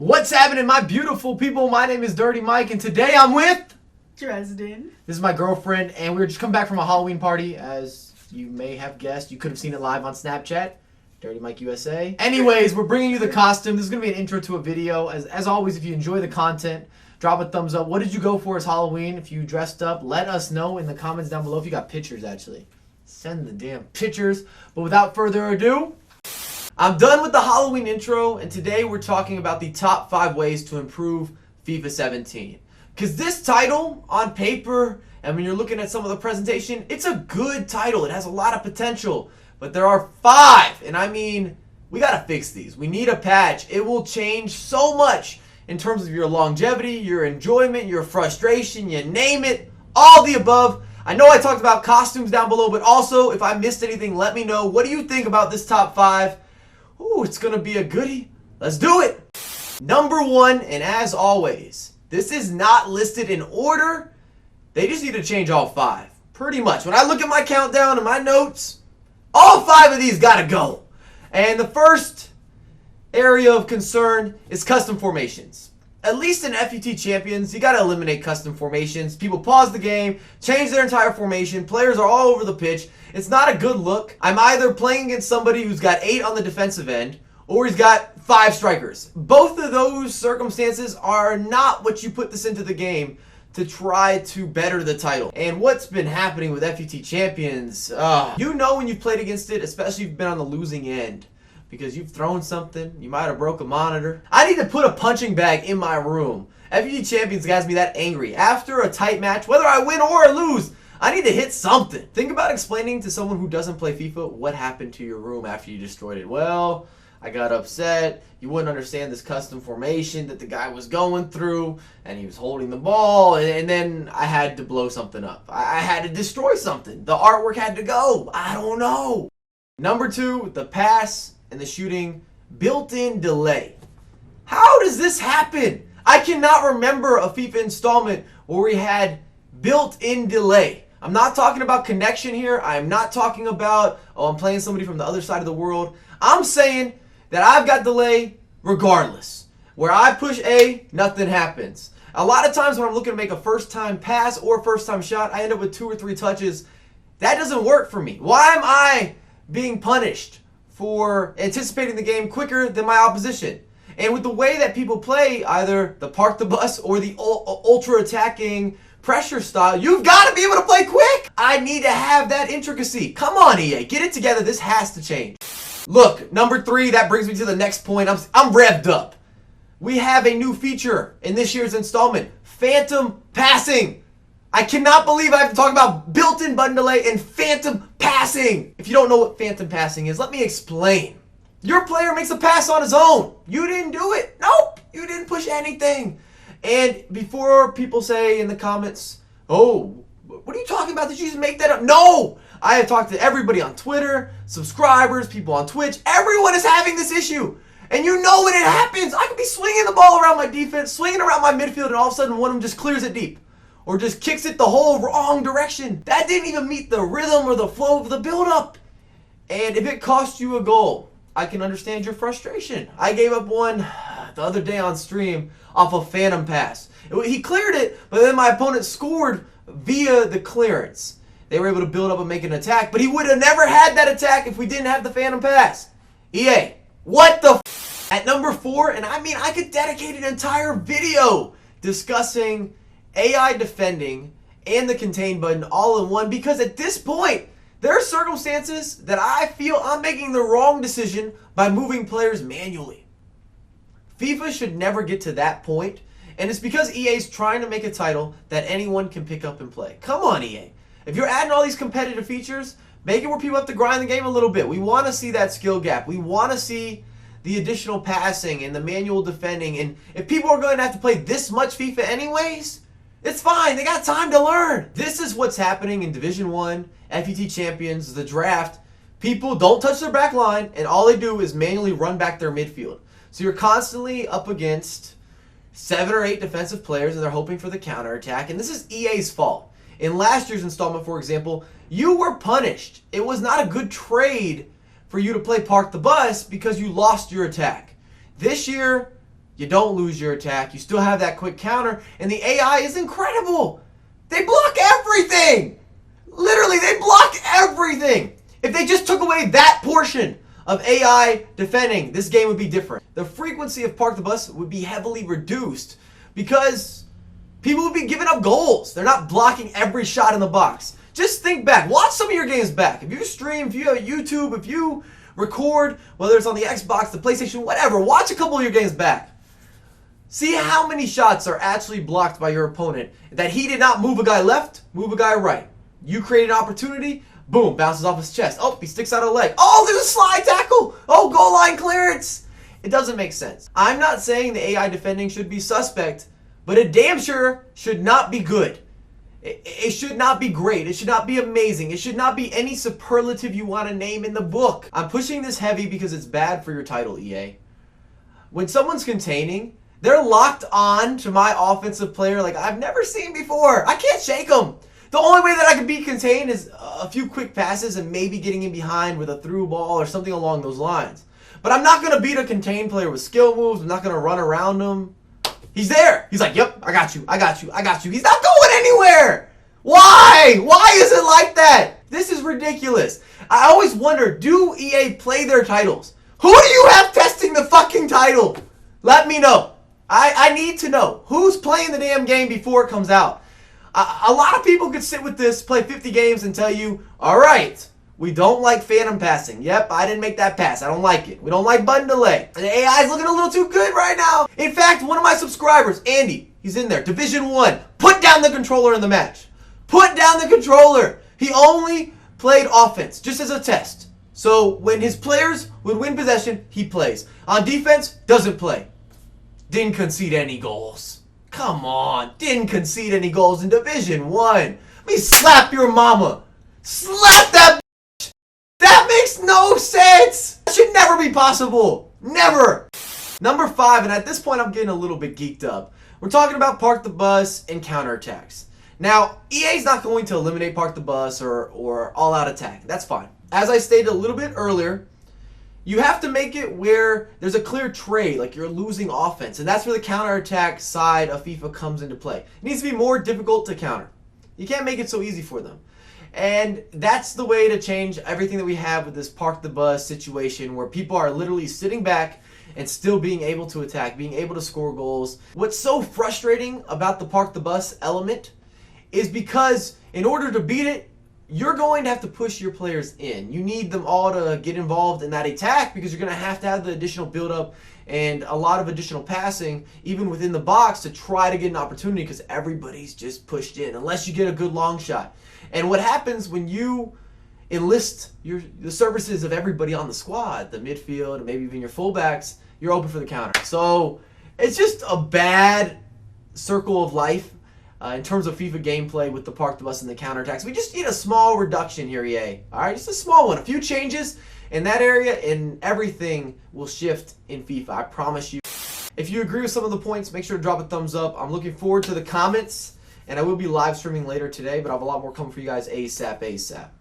What's happening, my beautiful people? My name is Dirty Mike, and today I'm with Dresden. This is my girlfriend, and we were just coming back from a Halloween party. As you may have guessed, you could have seen it live on Snapchat, Dirty Mike USA. Anyways, we're bringing you the costume. This is going to be an intro to a video. As always, if you enjoy the content, drop a thumbs up. What did you go for as Halloween? If you dressed up, let us know in the comments down below. If you got pictures, actually, send the damn pictures. But without further ado, I'm done with the Halloween intro, and today we're talking about the top 5 ways to improve FIFA 17. Because this title, on paper, and when you're looking at some of the presentation, it's a good title. It has a lot of potential. But there are 5, and I mean, we gotta fix these. We need a patch. It will change so much in terms of your longevity, your enjoyment, your frustration, you name it, all the above. I know I talked about costumes down below, but also, if I missed anything, let me know. What do you think about this top 5? Ooh, it's gonna be a goodie. Let's do it. Number 1, and as always, this is not listed in order. They just need to change all 5. Pretty much. When I look at my countdown and my notes, all 5 of these gotta go. And the first area of concern is custom formations. At least in FUT Champions, you gotta eliminate custom formations. People pause the game, change their entire formation. Players are all over the pitch. It's not a good look. I'm either playing against somebody who's got 8 on the defensive end, or he's got 5 strikers. Both of those circumstances are not what you put this into the game to try to better the title. And what's been happening with FUT Champions, you know when you've played against it, especially if you've been on the losing end, because you've thrown something, you might have broke a monitor. I need to put a punching bag in my room. FUT Champions has me that angry. After a tight match, whether I win or I lose, I need to hit something. Think about explaining to someone who doesn't play FIFA what happened to your room after you destroyed it. Well, I got upset. You wouldn't understand this custom formation that the guy was going through, and he was holding the ball, and then I had to blow something up. I had to destroy something. The artwork had to go. I don't know. Number 2, the pass and the shooting built-in delay. How does this happen? I cannot remember a FIFA installment where we had built-in delay. I'm not talking about connection here. I'm not talking about, oh, I'm playing somebody from the other side of the world. I'm saying that I've got delay regardless. Where I push A, nothing happens. A lot of times when I'm looking to make a first-time pass or first-time shot, I end up with 2 or 3 touches. That doesn't work for me. Why am I being punished for anticipating the game quicker than my opposition? And with the way that people play, either the park the bus or the ultra-attacking pressure style, you've got to be able to play quick. I need to have that intricacy. Come on, EA. Get it together. This has to change. Look, number 3, that brings me to the next point. I'm revved up. We have a new feature in this year's installment, phantom passing. I cannot believe I have to talk about built-in button delay and phantom passing. If you don't know what phantom passing is, let me explain. Your player makes a pass on his own. You didn't do it. Nope. You didn't push anything. And before people say in the comments, oh, what are you talking about? Did you just make that up? No! I have talked to everybody on Twitter, subscribers, people on Twitch. Everyone is having this issue. And you know when it happens, I could be swinging the ball around my defense, swinging around my midfield, and all of a sudden one of them just clears it deep. Or just kicks it the whole wrong direction. That didn't even meet the rhythm or the flow of the build-up. And if it cost you a goal, I can understand your frustration. I gave up one the other day on stream off a phantom pass. He cleared it, but then my opponent scored via the clearance. They were able to build up and make an attack, but he would have never had that attack if we didn't have the phantom pass. EA, what the f? At number 4, and I mean, I could dedicate an entire video discussing AI defending and the contain button all in one, because at this point, there are circumstances that I feel I'm making the wrong decision by moving players manually. FIFA should never get to that point, and it's because EA's trying to make a title that anyone can pick up and play. Come on, EA. If you're adding all these competitive features, make it where people have to grind the game a little bit. We want to see that skill gap. We want to see the additional passing and the manual defending. And if people are going to have to play this much FIFA anyways, it's fine. They got time to learn. This is what's happening in Division 1, FUT Champions, the draft. People don't touch their back line, and all they do is manually run back their midfield. So you're constantly up against 7 or 8 defensive players, and they're hoping for the counterattack. And this is EA's fault. In last year's installment, for example, you were punished. It was not a good trade for you to play park the bus because you lost your attack. This year, You don't lose your attack. You still have that quick counter. And the AI is incredible. They block everything. Literally, they block everything. If they just took away that portion of AI defending, this game would be different. The frequency of Park the Bus would be heavily reduced because people would be giving up goals. They're not blocking every shot in the box. Just think back. Watch some of your games back. If you stream, if you have YouTube, if you record, whether it's on the Xbox, the PlayStation, whatever, watch a couple of your games back. See how many shots are actually blocked by your opponent that he did not move a guy left, move a guy right. You create an opportunity, boom, bounces off his chest. Oh, he sticks out a leg. Oh, there's a slide tackle. Oh, goal line clearance. It doesn't make sense. I'm not saying the AI defending should be suspect, but it damn sure should not be good. It should not be great. It should not be amazing. It should not be any superlative you want to name in the book. I'm pushing this heavy because it's bad for your title, EA. When someone's containing, they're locked on to my offensive player like I've never seen before. I can't shake them. The only way that I can beat contain is a few quick passes and maybe getting in behind with a through ball or something along those lines. But I'm not going to beat a contain player with skill moves. I'm not going to run around him. He's there. He's like, yep, I got you. I got you. I got you. He's not going anywhere. Why? Why is it like that? This is ridiculous. I always wonder, do EA play their titles? Who do you have testing the fucking title? Let me know. I need to know. Who's playing the damn game before it comes out? A lot of people could sit with this, play 50 games and tell you, all right, we don't like phantom passing. Yep, I didn't make that pass. I don't like it. We don't like Buildin Delay. And the AI is looking a little too good right now. In fact, one of my subscribers, Andy, he's in there, Division 1, put down the controller in the match. Put down the controller. He only played offense, just as a test. So when his players would win possession, he plays. On defense, doesn't play. Didn't concede any goals. Come on, didn't concede any goals in Division 1. Let me slap your mama. Slap that bitch. That makes no sense. That should never be possible. Never. Number 5, and at this point I'm getting a little bit geeked up. We're talking about Park the Bus and counterattacks. Now, EA's not going to eliminate Park the Bus or all-out attack. That's fine. As I stated a little bit earlier, you have to make it where there's a clear trade, like you're losing offense. And that's where the counterattack side of FIFA comes into play. It needs to be more difficult to counter. You can't make it so easy for them. And that's the way to change everything that we have with this Park the Bus situation where people are literally sitting back and still being able to attack, being able to score goals. What's so frustrating about the Park the Bus element is because in order to beat it, you're going to have to push your players in. You need them all to get involved in that attack because you're going to have the additional build-up and a lot of additional passing, even within the box, to try to get an opportunity because everybody's just pushed in, unless you get a good long shot. And what happens when you enlist the services of everybody on the squad, the midfield, and maybe even your fullbacks, you're open for the counter. So it's just a bad circle of life. In terms of FIFA gameplay with the Park the Bus and the counterattacks. We just need a small reduction here, EA. Alright, just a small one. A few changes in that area and everything will shift in FIFA. I promise you. If you agree with some of the points, make sure to drop a thumbs up. I'm looking forward to the comments. And I will be live streaming later today, but I have a lot more coming for you guys ASAP.